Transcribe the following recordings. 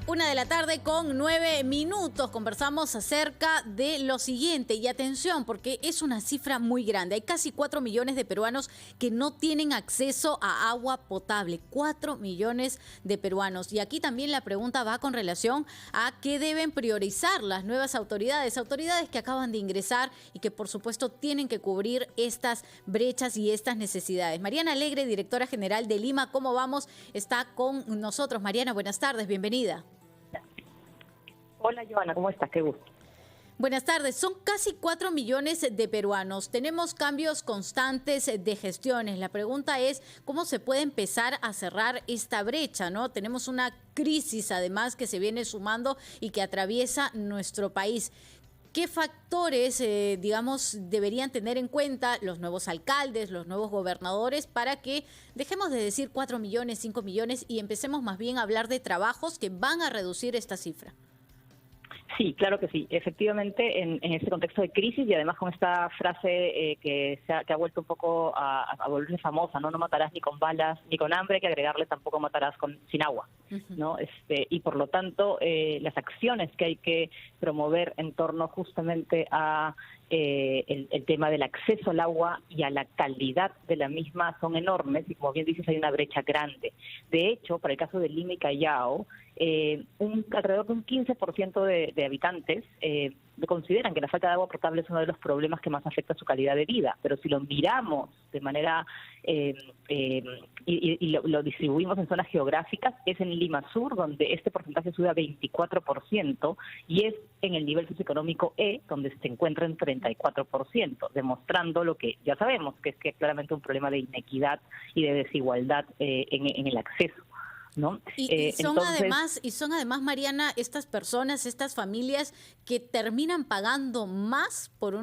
Una de la tarde con 9 minutos. Conversamos acerca de lo siguiente. Y atención, porque es una cifra muy grande. Hay casi 4 millones de peruanos que no tienen acceso a agua potable. 4 millones de peruanos. Y aquí también la pregunta va con relación a qué deben priorizar las nuevas autoridades. Autoridades que acaban de ingresar y que, por supuesto, tienen que cubrir estas brechas y estas necesidades. Mariana Alegre, directora general de Lima, ¿cómo vamos? Está con nosotros. Mariana, buenas tardes. Bienvenida. Hola, Joana, ¿cómo estás? Qué gusto. Buenas tardes. Son casi 4 millones de peruanos. Tenemos cambios constantes de gestiones. La pregunta es, ¿cómo se puede empezar a cerrar esta brecha, ¿no? Tenemos una crisis, además, que se viene sumando y que atraviesa nuestro país. ¿Qué factores, deberían tener en cuenta los nuevos alcaldes, los nuevos gobernadores, para que dejemos de decir 4 millones, 5 millones y empecemos más bien a hablar de trabajos que van a reducir esta cifra? Sí, claro que sí. Efectivamente, en este contexto de crisis y además con esta frase que ha vuelto un poco a volverse famosa, ¿no? No matarás ni con balas ni con hambre, hay que agregarle tampoco matarás sin agua, ¿no? Y por lo tanto, las acciones que hay que promover en torno justamente a el tema del acceso al agua y a la calidad de la misma son enormes y, como bien dices, hay una brecha grande. De hecho, para el caso de Lima y Callao, alrededor de un 15% de habitantes consideran que la falta de agua potable es uno de los problemas que más afecta su calidad de vida. Pero si lo miramos de manera y lo distribuimos en zonas geográficas, es en Lima Sur, donde este porcentaje sube a 24%, y es en el nivel socioeconómico E, donde se encuentra en 34%, demostrando lo que ya sabemos, que es que claramente un problema de inequidad y de desigualdad en el acceso, ¿no? Y son además, Mariana, estas personas, estas familias que terminan pagando más por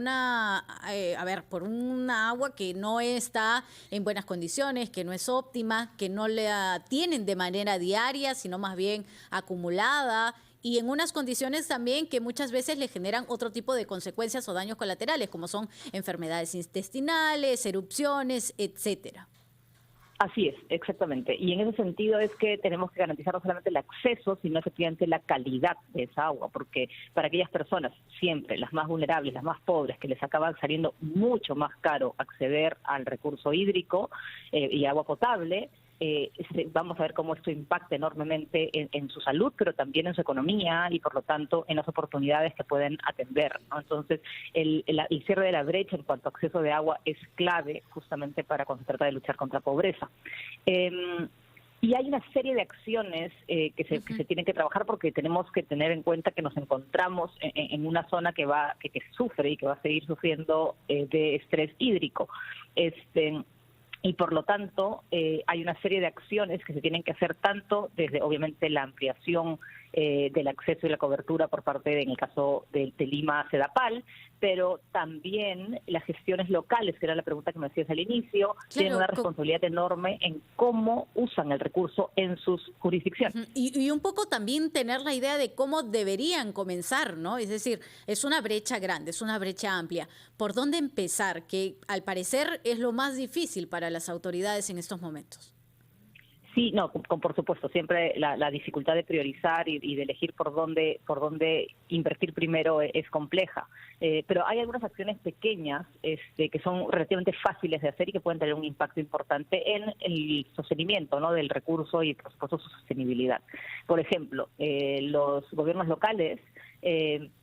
por una agua que no está en buenas condiciones, que no es óptima, que no la tienen de manera diaria, sino más bien acumulada, y en unas condiciones también que muchas veces le generan otro tipo de consecuencias o daños colaterales, como son enfermedades intestinales, erupciones, etcétera. Así es, exactamente. Y en ese sentido es que tenemos que garantizar no solamente el acceso, sino efectivamente la calidad de esa agua, porque para aquellas personas, siempre las más vulnerables, las más pobres, que les acaba saliendo mucho más caro acceder al recurso hídrico y agua potable, vamos a ver cómo esto impacta enormemente en su salud, pero también en su economía y, por lo tanto, en las oportunidades que pueden atender, ¿no? Entonces, el cierre de la brecha en cuanto a acceso de agua es clave justamente para cuando se trata de luchar contra pobreza. Y hay una serie de acciones que se tienen que trabajar, porque tenemos que tener en cuenta que nos encontramos en una zona que sufre y que va a seguir sufriendo de estrés hídrico. Y por lo tanto hay una serie de acciones que se tienen que hacer, tanto desde obviamente la ampliación del acceso y la cobertura por parte, en el caso de Lima, Sedapal, pero también las gestiones locales, que era la pregunta que me hacías al inicio, tienen una responsabilidad enorme en cómo usan el recurso en sus jurisdicciones. Y un poco también tener la idea de cómo deberían comenzar, ¿no? Es decir, es una brecha grande, es una brecha amplia. ¿Por dónde empezar? Que al parecer es lo más difícil para las autoridades en estos momentos. Sí, no, por supuesto, siempre la dificultad de priorizar y de elegir por dónde invertir primero es compleja. Pero hay algunas acciones pequeñas que son relativamente fáciles de hacer y que pueden tener un impacto importante en el sostenimiento, ¿no?, del recurso y, por supuesto, su sostenibilidad. Por ejemplo, los gobiernos locales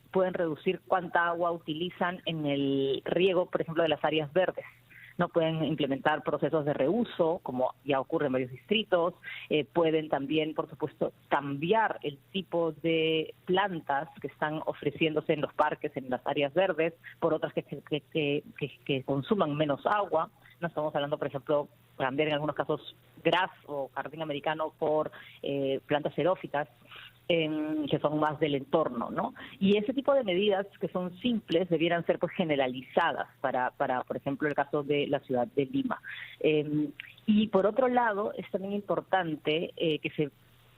pueden reducir cuánta agua utilizan en el riego, por ejemplo, de las áreas verdes. No pueden implementar procesos de reuso, como ya ocurre en varios distritos. Pueden también, por supuesto, cambiar el tipo de plantas que están ofreciéndose en los parques, en las áreas verdes, por otras que consuman menos agua. No estamos hablando, por ejemplo, cambiar en algunos casos gras o jardín americano por plantas xerófitas, que son más del entorno, ¿no? Y ese tipo de medidas, que son simples, debieran ser pues generalizadas para por ejemplo, el caso de la ciudad de Lima. Y por otro lado, es también importante que se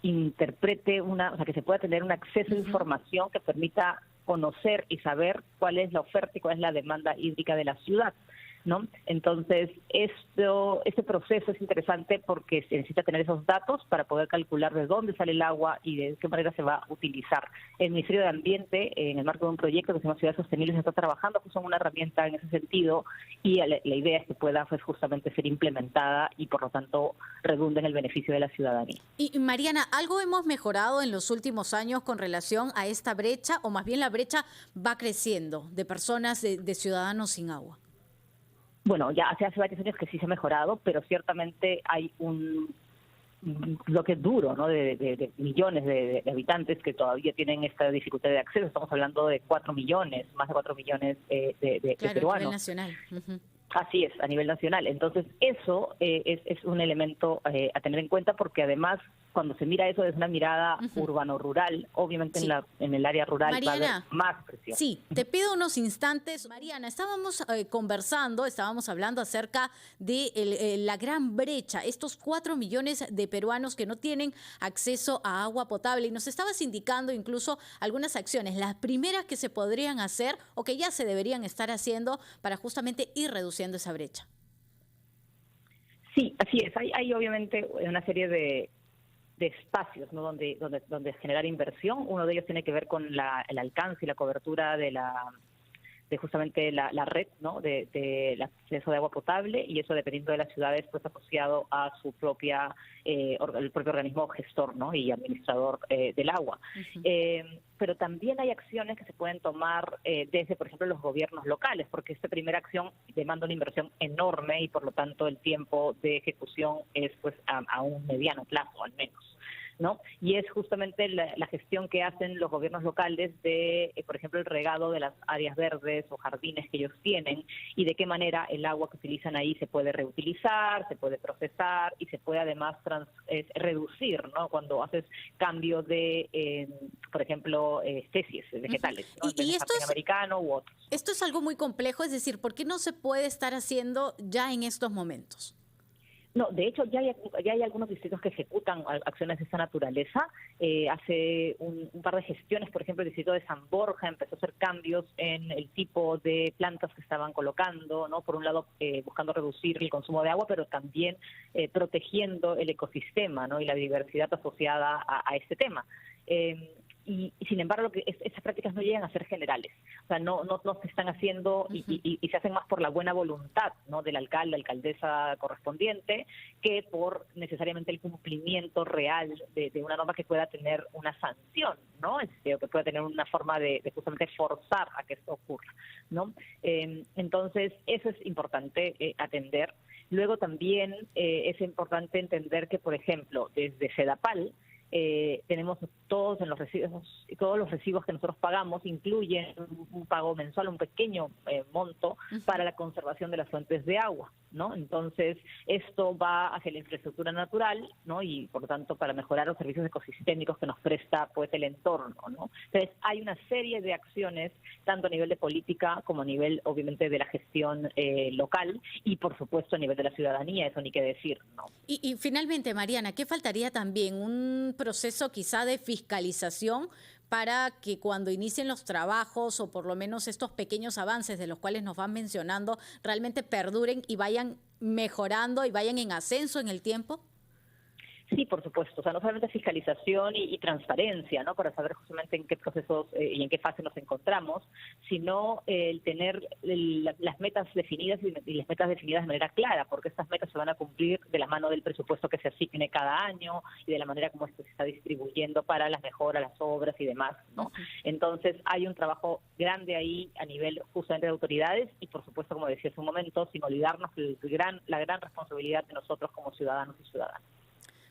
interprete que se pueda tener un acceso a información que permita conocer y saber cuál es la oferta y cuál es la demanda hídrica de la ciudad. ¿no? Entonces, este proceso es interesante porque se necesita tener esos datos para poder calcular de dónde sale el agua y de qué manera se va a utilizar. El Ministerio de Ambiente, en el marco de un proyecto que se llama Ciudades Sostenibles, está trabajando justo en una herramienta en ese sentido, y la idea es que pueda pues, justamente ser implementada y por lo tanto redunde en el beneficio de la ciudadanía. Y Mariana, ¿algo hemos mejorado en los últimos años con relación a esta brecha, o más bien la brecha va creciendo de personas, de ciudadanos sin agua? Bueno, ya hace varios años que sí se ha mejorado, pero ciertamente hay un bloque duro, ¿no? de millones de habitantes que todavía tienen esta dificultad de acceso. Estamos hablando de 4 millones, más de 4 millones de claro, peruanos. a nivel nacional. Así es, a nivel nacional. Entonces, eso es un elemento a tener en cuenta, porque además, cuando se mira eso desde una mirada urbano-rural, obviamente sí. en el área rural Mariana, va a haber más presión. Sí, te pido unos instantes. Mariana, estábamos estábamos hablando acerca de la gran brecha, estos 4 millones de peruanos que no tienen acceso a agua potable, y nos estabas indicando incluso algunas acciones, las primeras que se podrían hacer o que ya se deberían estar haciendo para justamente ir reduciendo esa brecha. Sí, así es. Hay obviamente una serie de espacios, ¿no? donde generar inversión. Uno de ellos tiene que ver con el alcance y la cobertura de justamente la red, ¿no? del acceso de agua potable, y eso, dependiendo de las ciudades, pues asociado a su el propio organismo gestor, ¿no? y administrador del agua. Pero también hay acciones que se pueden tomar desde, por ejemplo, los gobiernos locales, porque esta primera acción demanda una inversión enorme y, por lo tanto, el tiempo de ejecución es pues a un mediano plazo, al menos, ¿no? Y es justamente la gestión que hacen los gobiernos locales de, por ejemplo, el regado de las áreas verdes o jardines que ellos tienen, y de qué manera el agua que utilizan ahí se puede reutilizar, se puede procesar y se puede además reducir, ¿no? Cuando haces cambio de, por ejemplo, especies vegetales, ¿no? Y esto americano u otros. Esto es algo muy complejo, es decir, ¿por qué no se puede estar haciendo ya en estos momentos? No, de hecho ya hay algunos distritos que ejecutan acciones de esta naturaleza. Hace un par de gestiones, por ejemplo, el distrito de San Borja empezó a hacer cambios en el tipo de plantas que estaban colocando, ¿no? Por un lado, buscando reducir el consumo de agua, pero también protegiendo el ecosistema, ¿no? y la diversidad asociada a este tema. Y sin embargo, esas prácticas no llegan a ser generales. O sea, no se están haciendo y se hacen más por la buena voluntad, ¿no? del alcalde, alcaldesa correspondiente, que por necesariamente el cumplimiento real de una norma que pueda tener una sanción, ¿no? O que pueda tener una forma de justamente forzar a que esto ocurra, ¿no? Entonces, eso es importante atender. Luego también es importante entender que, por ejemplo, desde Sedapal, tenemos todos los recibos que nosotros pagamos incluyen un pago mensual, un pequeño monto para la conservación de las fuentes de agua, ¿no? Entonces, esto va hacia la infraestructura natural, ¿no? y por lo tanto para mejorar los servicios ecosistémicos que nos presta pues el entorno, ¿no? Entonces, hay una serie de acciones, tanto a nivel de política como a nivel, obviamente, de la gestión local, y por supuesto a nivel de la ciudadanía, eso ni qué decir, ¿no? Y finalmente, Mariana, ¿qué faltaría también? Un proceso quizá de fiscalización para que cuando inicien los trabajos, o por lo menos estos pequeños avances de los cuales nos van mencionando, realmente perduren y vayan mejorando y vayan en ascenso en el tiempo? Sí, por supuesto. O sea, no solamente fiscalización y transparencia, ¿no? Para saber justamente en qué procesos y en qué fase nos encontramos, sino el tener las metas definidas y las metas definidas de manera clara, porque estas metas se van a cumplir de la mano del presupuesto que se asigne cada año y de la manera como esto se está distribuyendo para las mejoras, las obras y demás, ¿no? Entonces, hay un trabajo grande ahí a nivel justamente de autoridades y, por supuesto, como decía hace un momento, sin olvidarnos la gran responsabilidad de nosotros como ciudadanos y ciudadanas.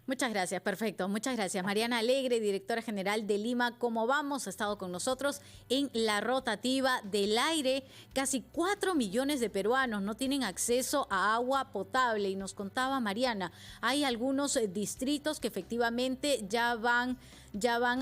Muchas gracias, perfecto. Muchas gracias. Mariana Alegre, directora general de Lima Cómo Vamos, ha estado con nosotros en la rotativa del aire. Casi 4 millones de peruanos no tienen acceso a agua potable, y nos contaba Mariana, hay algunos distritos que efectivamente ya van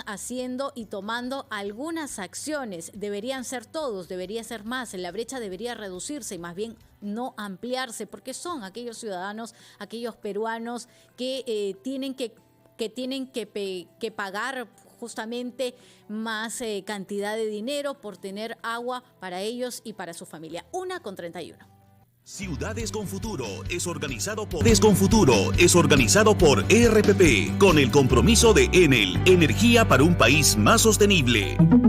haciendo y tomando algunas acciones. Deberían ser todos, debería ser más, la brecha debería reducirse y más bien no ampliarse, porque son aquellos ciudadanos, aquellos peruanos que tienen que pagar justamente más cantidad de dinero por tener agua para ellos y para su familia. 1:31. Ciudades con Futuro es organizado por ERPP con el compromiso de Enel, energía para un país más sostenible.